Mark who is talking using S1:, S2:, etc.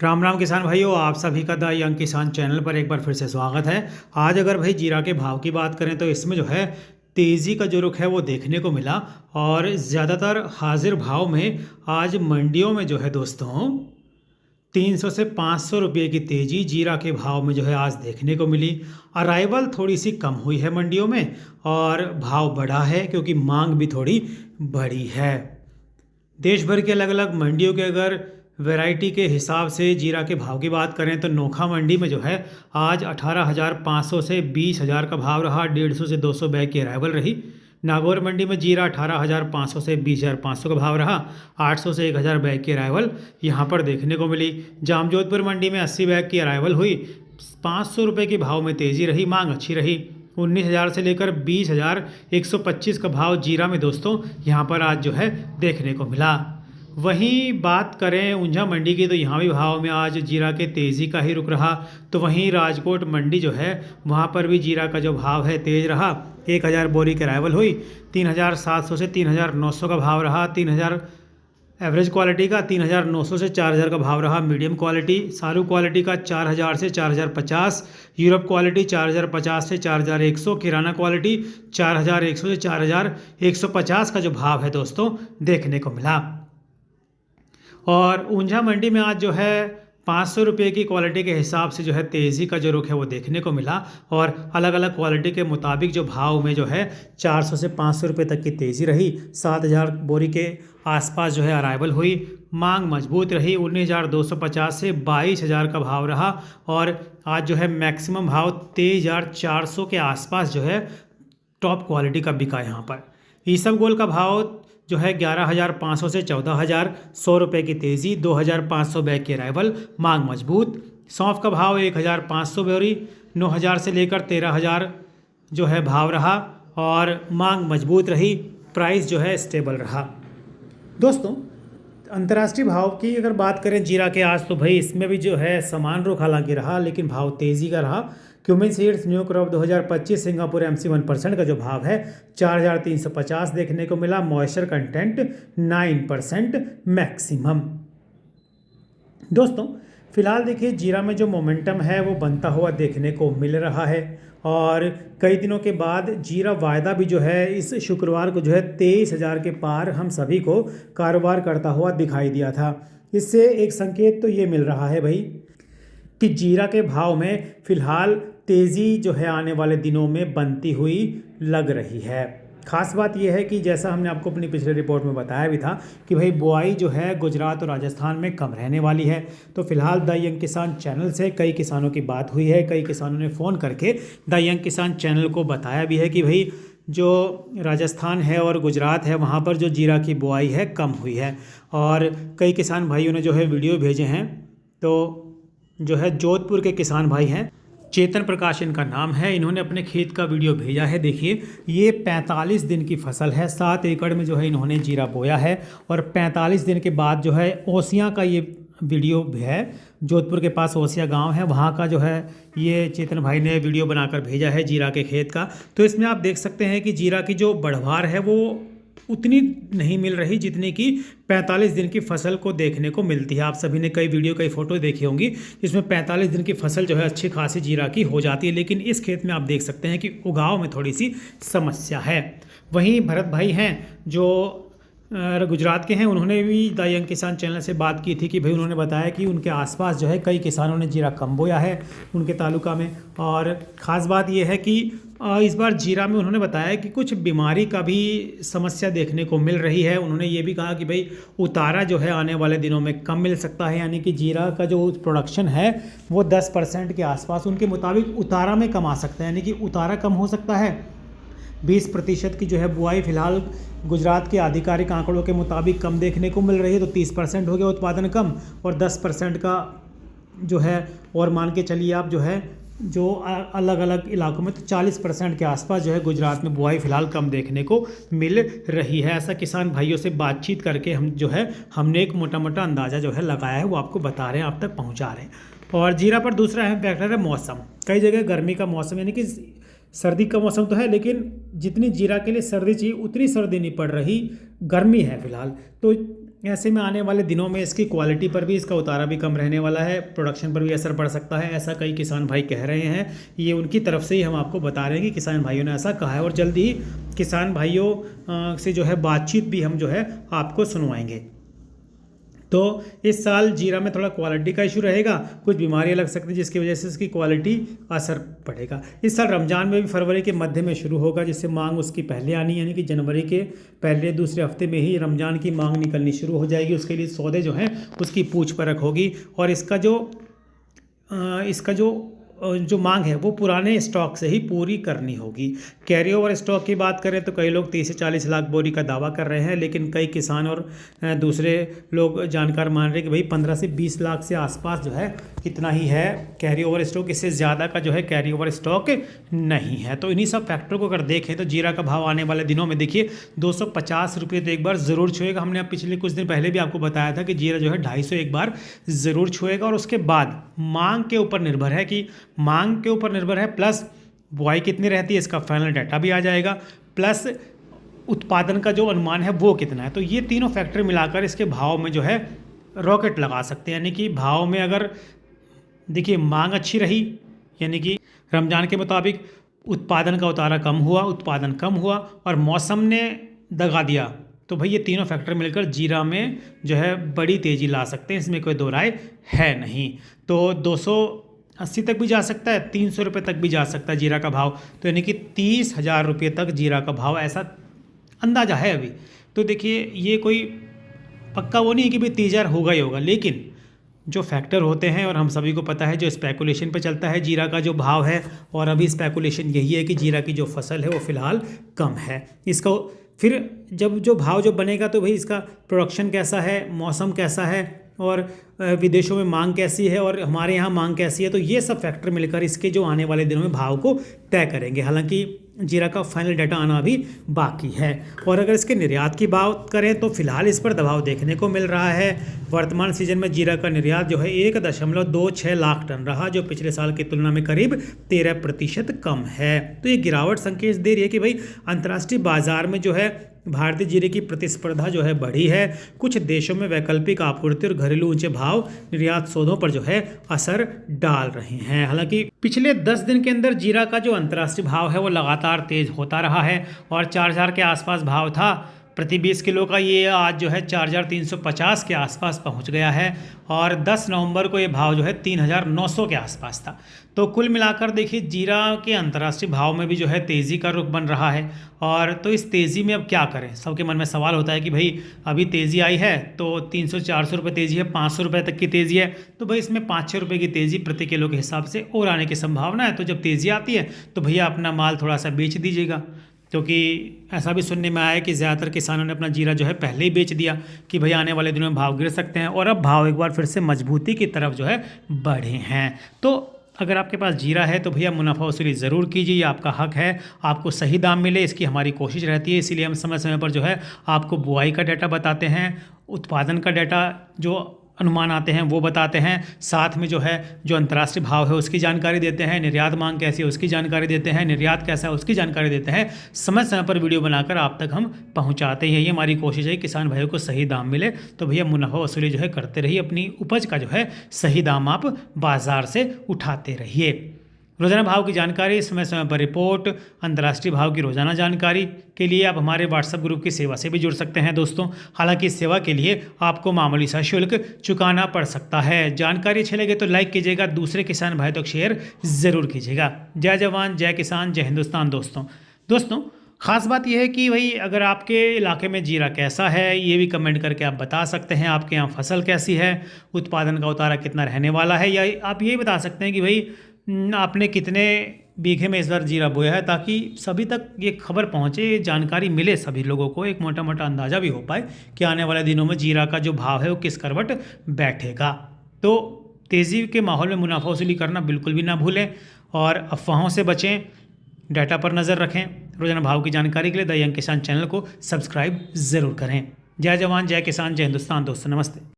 S1: राम राम किसान भाइयों, आप सभी का द यंग किसान चैनल पर एक बार फिर से स्वागत है। आज अगर भाई जीरा के भाव की बात करें तो इसमें जो है तेज़ी का जो रुख है वो देखने को मिला। और ज़्यादातर हाजिर भाव में आज मंडियों में जो है दोस्तों 300 से 500 रुपये की तेज़ी जीरा के भाव में जो है आज देखने को मिली। अराइवल थोड़ी सी कम हुई है मंडियों में और भाव बढ़ा है क्योंकि मांग भी थोड़ी बढ़ी है। देश भर के अलग अलग मंडियों के अगर वैरायटी के हिसाब से जीरा के भाव की बात करें तो नोखा मंडी में जो है आज 18,500 से 20,000 का भाव रहा। 150 से 200 बैग की अराइवल रही। नागौर मंडी में जीरा 18,500 से 20,500 का भाव रहा। 800 से 1,000 बैग की अराइवल यहाँ पर देखने को मिली। जामजोधपुर मंडी में 80 बैग की अराइवल हुई। 500 रुपये के भाव में तेज़ी रही, मांग अच्छी रही। 19,000 से लेकर 20,125 का भाव जीरा में दोस्तों यहाँ पर आज जो है देखने को मिला। वहीं बात करें ऊंझा मंडी की तो यहाँ भी भाव में आज जीरा के तेज़ी का ही रुख रहा। तो वहीं राजकोट मंडी जो है वहाँ पर भी जीरा का जो भाव है तेज़ रहा। 1,000 बोरी की अराइवल हुई। 3,700 से 3,900 का भाव रहा। 3,000 एवरेज क्वालिटी का, 3,900 से 4,000 का भाव रहा। मीडियम क्वालिटी सारू क्वालिटी का 4,000 से 4,050। यूरोप क्वालिटी 4,050 से 4,100। किराना क्वालिटी 4,100 से 4,150 का जो भाव है दोस्तों देखने को मिला। और ऊंझा मंडी में आज जो है 500 रुपये की क्वालिटी के हिसाब से जो है तेज़ी का जो रुख है वो देखने को मिला। और अलग अलग क्वालिटी के मुताबिक जो भाव में जो है 400 से 500 रुपये तक की तेज़ी रही। 7,000 बोरी के आसपास जो है अराइवल हुई। मांग मजबूत रही। 19,250 से 22,000 का भाव रहा। और आज जो है मैक्सिमम भाव 23,400 के आसपास जो है टॉप क्वालिटी का बिका यहाँ पर। ईसबगोल का भाव जो है 11,500 से 14,100 रुपये की तेज़ी। 2,500 बैग की अराइवल, मांग मजबूत। सौंफ का भाव 1,500 बोरी। 9,000 से लेकर 13,000 जो है भाव रहा और मांग मजबूत रही। प्राइस जो है स्टेबल रहा। दोस्तों अंतर्राष्ट्रीय भाव की अगर बात करें जीरा के आज तो भाई इसमें भी जो है समान रुख हालांकि रहा लेकिन भाव तेज़ी का रहा। Cumin seeds new crop 2025 Singapore MC 1% का जो भाव है 4,350 देखने को मिला। Moisture content 9% maximum. दोस्तों फिलहाल देखिए जीरा में जो मोमेंटम है वो बनता हुआ देखने को मिल रहा है। और कई दिनों के बाद जीरा वायदा भी जो है इस शुक्रवार को जो है 23,000 के पार हम सभी को कारोबार करता हुआ दिखाई दिया था। इससे एक संकेत तो ये मिल रहा है भाई कि जीरा के भाव में फ़िलहाल तेज़ी जो है आने वाले दिनों में बनती हुई लग रही है। ख़ास बात यह है कि जैसा हमने आपको अपनी पिछले रिपोर्ट में बताया भी था कि भाई बुआई जो है गुजरात और राजस्थान में कम रहने वाली है। तो फिलहाल द यंग किसान चैनल से कई किसानों की बात हुई है। कई किसानों ने फ़ोन करके द यंग किसान चैनल को बताया भी है कि भाई जो राजस्थान है और गुजरात है वहाँ पर जो जीरा की बुआई है कम हुई है। और कई किसान भाइयों ने जो है वीडियो भेजे हैं। तो जो है जोधपुर के किसान भाई हैं, चेतन प्रकाश इनका नाम है, इन्होंने अपने खेत का वीडियो भेजा है। देखिए ये 45 दिन की फसल है। 7 एकड़ में जो है इन्होंने जीरा बोया है और 45 दिन के बाद जो है ओसियाँ का ये वीडियो है। जोधपुर के पास ओसिया गांव है, वहाँ का जो है ये चेतन भाई ने वीडियो बनाकर भेजा है जीरा के खेत का। तो इसमें आप देख सकते हैं कि जीरा की जो बढ़वार है वो उतनी नहीं मिल रही जितनी कि 45 दिन की फसल को देखने को मिलती है। आप सभी ने कई वीडियो कई फ़ोटो देखी होंगी जिसमें 45 दिन की फसल जो है अच्छी खासी जीरा की हो जाती है। लेकिन इस खेत में आप देख सकते हैं कि उगाव में थोड़ी सी समस्या है। वहीं भरत भाई हैं जो गुजरात के हैं, उन्होंने भी द यंग किसान चैनल से बात की थी कि भाई उन्होंने बताया कि उनके आसपास जो है कई किसानों ने जीरा कम बोया है उनके तालुका में। और ख़ास बात यह है कि इस बार जीरा में उन्होंने बताया कि कुछ बीमारी का भी समस्या देखने को मिल रही है। उन्होंने ये भी कहा कि भाई उतारा जो है आने वाले दिनों में कम मिल सकता है, यानी कि जीरा का जो प्रोडक्शन है वो 10% के आसपास उनके मुताबिक उतारा में कम आ सकता है, यानी कि उतारा कम हो सकता है। 20% की जो है बुआई फिलहाल गुजरात के आधिकारिक आंकड़ों के मुताबिक कम देखने को मिल रही है। तो 30% हो गया उत्पादन कम और 10% का जो है और मान के चलिए आप जो है जो अलग अलग इलाकों में तो 40% के आसपास जो है गुजरात में बुआई फिलहाल कम देखने को मिल रही है। ऐसा किसान भाइयों से बातचीत करके हम जो है हमने एक मोटा मोटा अंदाज़ा जो है लगाया है वो आपको बता रहे हैं, आप तक पहुंचा रहे हैं। और जीरा पर दूसरा अहम फैक्टर है मौसम। कई जगह गर्मी का मौसम यानी कि सर्दी का मौसम तो है लेकिन जितनी जीरा के लिए सर्दी चाहिए उतनी सर्दी नहीं पड़ रही, गर्मी है फिलहाल। तो ऐसे में आने वाले दिनों में इसकी क्वालिटी पर भी, इसका उतारा भी कम रहने वाला है, प्रोडक्शन पर भी असर पड़ सकता है, ऐसा कई किसान भाई कह रहे हैं। ये उनकी तरफ से ही हम आपको बता रहे हैं कि किसान भाइयों ने ऐसा कहा है, और जल्दी ही किसान भाइयों से जो है बातचीत भी हम जो है आपको सुनवाएंगे। तो इस साल जीरा में थोड़ा क्वालिटी का इशू रहेगा, कुछ बीमारियां लग सकती हैं जिसकी वजह से इसकी क्वालिटी असर पड़ेगा। इस साल रमज़ान में भी फरवरी के मध्य में शुरू होगा, जिससे मांग उसकी पहले आनी, यानी कि जनवरी के पहले दूसरे हफ्ते में ही रमज़ान की मांग निकलनी शुरू हो जाएगी। उसके लिए सौदे जो हैं उसकी पूछ परख होगी, और इसका जो मांग है वो पुराने स्टॉक से ही पूरी करनी होगी। कैरी ओवर स्टॉक की बात करें तो कई लोग 30 से 40 लाख बोरी का दावा कर रहे हैं, लेकिन कई किसान और दूसरे लोग जानकार मान रहे हैं कि भाई 15 से 20 लाख से आसपास जो है इतना ही है कैरी ओवर स्टॉक, इससे ज़्यादा का जो है कैरी ओवर स्टॉक नहीं है। तो इन्हीं सब फैक्टरों को अगर देखें तो जीरा का भाव आने वाले दिनों में देखिए 250 रुपये तो एक बार ज़रूर छुएगा। हमने अब पिछले कुछ दिन पहले भी आपको बताया था कि जीरा जो है 250 एक बार ज़रूर छुएगा, और उसके बाद मांग के ऊपर निर्भर है कि मांग के ऊपर निर्भर है, प्लस बुआई कितनी रहती है इसका फाइनल डाटा भी आ जाएगा, प्लस उत्पादन का जो अनुमान है वो कितना है। तो ये तीनों फैक्टर मिलाकर इसके भाव में जो है रॉकेट लगा सकते हैं। यानी कि भाव में अगर देखिए मांग अच्छी रही, यानी कि रमज़ान के मुताबिक उत्पादन का उतारा कम हुआ, उत्पादन कम हुआ, और मौसम ने दगा दिया, तो भाई ये तीनों फैक्टर मिलकर जीरा में जो है बड़ी तेज़ी ला सकते हैं, इसमें कोई दो राय है नहीं। तो 280 तक भी जा सकता है, 300 रुपये तक भी जा सकता है जीरा का भाव, तो यानी कि 30,000 रुपये तक जीरा का भाव ऐसा अंदाज़ा है अभी। तो देखिए ये कोई पक्का वो नहीं है कि भाई 30,000 होगा ही होगा, लेकिन जो फैक्टर होते हैं, और हम सभी को पता है जो स्पेकुलेशन पे चलता है जीरा का जो भाव है, और अभी स्पेकुलेशन यही है कि जीरा की जो फसल है वो फ़िलहाल कम है। इसको फिर जब जो भाव जो बनेगा तो भाई इसका प्रोडक्शन कैसा है, मौसम कैसा है, और विदेशों में मांग कैसी है, और हमारे यहाँ मांग कैसी है, तो ये सब फैक्टर मिलकर इसके जो आने वाले दिनों में भाव को तय करेंगे। हालांकि जीरा का फाइनल डाटा आना भी बाकी है। और अगर इसके निर्यात की बात करें तो फिलहाल इस पर दबाव देखने को मिल रहा है। वर्तमान सीजन में जीरा का निर्यात जो है 1.26 लाख टन रहा, जो पिछले साल की तुलना में करीब 13% कम है। तो ये गिरावट संकेत दे रही है कि भाई अंतर्राष्ट्रीय बाजार में जो है भारतीय जीरे की प्रतिस्पर्धा जो है बढ़ी है। कुछ देशों में वैकल्पिक आपूर्ति और घरेलू ऊंचे भाव निर्यात सौदों पर जो है असर डाल रहे हैं। हालांकि पिछले 10 दिन के अंदर जीरा का जो अंतर्राष्ट्रीय भाव है वो लगातार तेज होता रहा है, और 4,000 के आसपास भाव था प्रति 20 किलो का, ये आज जो है 4,350 के आसपास पहुंच गया है, और 10 नवंबर को ये भाव जो है 3,900 के आसपास था। तो कुल मिलाकर देखिए जीरा के अंतर्राष्ट्रीय भाव में भी जो है तेज़ी का रुख बन रहा है। और तो इस तेज़ी में अब क्या करें, सबके मन में सवाल होता है कि भाई अभी तेज़ी आई है तो 300-400 रुपये तेज़ी है, 500 रुपये तक की तेज़ी है, तो भाई इसमें 5-6 रुपये की तेज़ी प्रति किलो के हिसाब से और आने की संभावना है। तो जब तेज़ी आती है तो भैया अपना माल थोड़ा सा बेच दीजिएगा, क्योंकि ऐसा भी सुनने में आया कि ज़्यादातर किसानों ने अपना जीरा जो है पहले ही बेच दिया कि भाई आने वाले दिनों में भाव गिर सकते हैं, और अब भाव एक बार फिर से मजबूती की तरफ जो है बढ़े हैं। तो अगर आपके पास जीरा है तो भैया मुनाफा वसूली ज़रूर कीजिए, ये आपका हक है, आपको सही दाम मिले इसकी हमारी कोशिश रहती है। इसीलिए हम समय समय पर जो है आपको बुआई का डाटा बताते हैं, उत्पादन का डाटा जो अनुमान आते हैं वो बताते हैं, साथ में जो है जो अंतर्राष्ट्रीय भाव है उसकी जानकारी देते हैं, निर्यात मांग कैसी है उसकी जानकारी देते हैं, निर्यात कैसा है उसकी जानकारी देते हैं। समय समय पर वीडियो बनाकर आप तक हम पहुंचाते हैं। ये हमारी कोशिश है किसान भाइयों को सही दाम मिले। तो भैया मुनाफा वसूली जो है करते रहिए, अपनी उपज का जो है सही दाम आप बाजार से उठाते रहिए। रोजाना भाव की जानकारी, समय समय पर रिपोर्ट, अंतर्राष्ट्रीय भाव की रोजाना जानकारी के लिए आप हमारे व्हाट्सएप ग्रुप की सेवा से भी जुड़ सकते हैं दोस्तों। हालांकि इस सेवा के लिए आपको मामूली सा शुल्क चुकाना पड़ सकता है। जानकारी अच्छी लगे तो लाइक कीजिएगा, दूसरे किसान भाई तक शेयर ज़रूर कीजिएगा। जय जवान, जय किसान, जय हिंदुस्तान। दोस्तों ख़ास बात यह है कि भाई अगर आपके इलाके में जीरा कैसा है ये भी कमेंट करके आप बता सकते हैं। आपके यहाँ फसल कैसी है, उत्पादन का उतारा कितना रहने वाला है, या आप ये बता सकते हैं कि भाई आपने कितने बीघे में इस बार जीरा बोया है, ताकि सभी तक ये खबर पहुंचे, जानकारी मिले सभी लोगों को, एक मोटा मोटा अंदाज़ा भी हो पाए कि आने वाले दिनों में जीरा का जो भाव है वो किस करवट बैठेगा। तो तेज़ी के माहौल में मुनाफा वसूली करना बिल्कुल भी ना भूलें, और अफवाहों से बचें, डाटा पर नज़र रखें। रोजाना भाव की जानकारी के लिए द यंग किसान चैनल को सब्सक्राइब ज़रूर करें। जय जवान, जय किसान, जय हिंदुस्तान। दोस्तों नमस्ते।